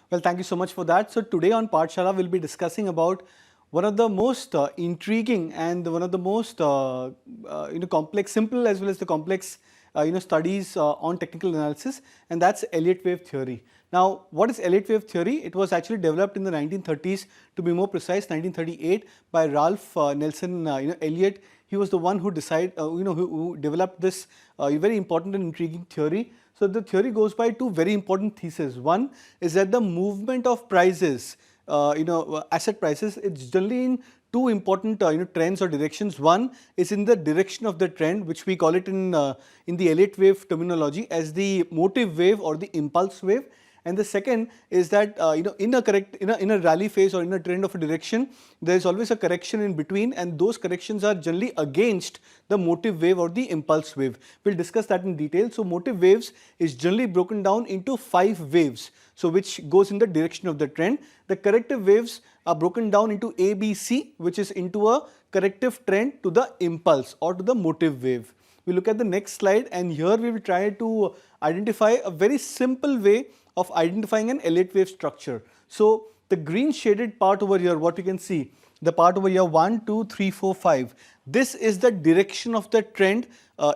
Well, thank you so much for that. So today on Pathshala, we'll be discussing about one of the most intriguing and one of the most complex, simple as well as the complex studies on technical analysis, and that's Elliott Wave theory. Now, what is Elliott Wave theory? It was actually developed in the 1930s, to be more precise, 1938, by Ralph Nelson Elliott. He was the one who who developed this very important and intriguing theory. So the theory goes by two very important theses. One is that the movement of prices, asset prices, it's generally in two important trends or directions. One is in the direction of the trend, which we call it in the Elliott wave terminology as the motive wave or the impulse wave. And the second is that in a rally phase or in a trend of a direction, there is always a correction in between, and those corrections are generally against the motive wave or the impulse wave. We'll discuss that in detail. So motive waves is generally broken down into 5 waves, so which goes in the direction of the trend. The corrective waves are broken down into A, B, C, which is into a corrective trend to the impulse or to the motive wave. We look at the next slide, and here we will try to identify a very simple way of identifying an Elliott wave structure. So the green shaded part over here, what we can see, the part over here 1, 2, 3, 4, 5, this is the direction of the trend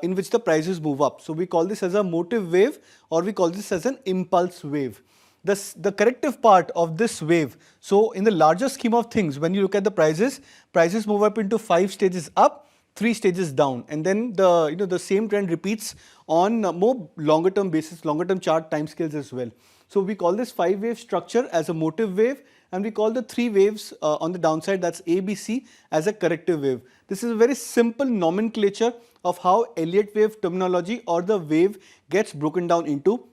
in which the prices move up. So we call this as a motive wave, or we call this as an impulse wave. The corrective part of this wave, so in the larger scheme of things, when you look at the prices move up into 5 stages up, 3 stages down, and then the same trend repeats on more longer term basis, longer term chart time scales as well. So we call this 5 wave structure as a motive wave, and we call the 3 waves on the downside, that's A, B, C, as a corrective wave. This is a very simple nomenclature of how Elliott wave terminology or the wave gets broken down into.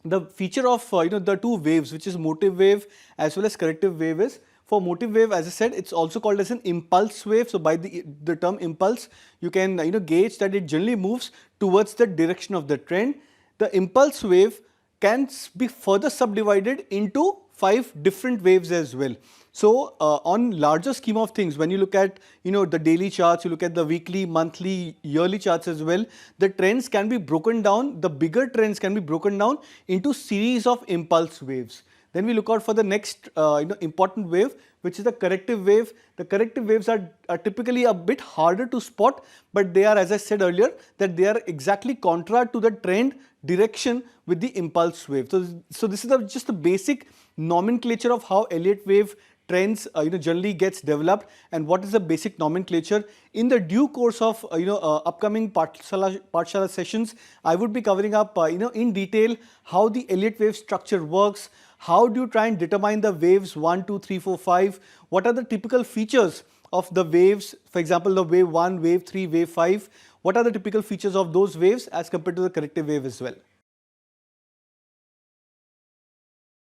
The feature of the 2 waves, which is motive wave as well as corrective wave, is for motive wave, as I said, it's also called as an impulse wave. So by the term impulse, you can gauge that it generally moves towards the direction of the trend. The impulse wave can be further subdivided into 5 different waves as well. So on larger scheme of things, when you look at the daily charts, you look at the weekly, monthly, yearly charts as well, the trends can be broken down, the bigger trends can be broken down into series of impulse waves. Then we look out for the next important wave, which is the corrective wave. The corrective waves are typically a bit harder to spot, but they are, as I said earlier, that they are exactly contrary to the trend direction with the impulse wave. So this is just the basic nomenclature of how Elliott wave trends generally gets developed, and what is the basic nomenclature. In the due course of upcoming Pathshala sessions, I would be covering up in detail how the Elliott wave structure works. How do you try and determine the waves 1, 2, 3, 4, 5? What are the typical features of the waves? For example, the wave 1, wave 3, wave 5. What are the typical features of those waves as compared to the corrective wave as well?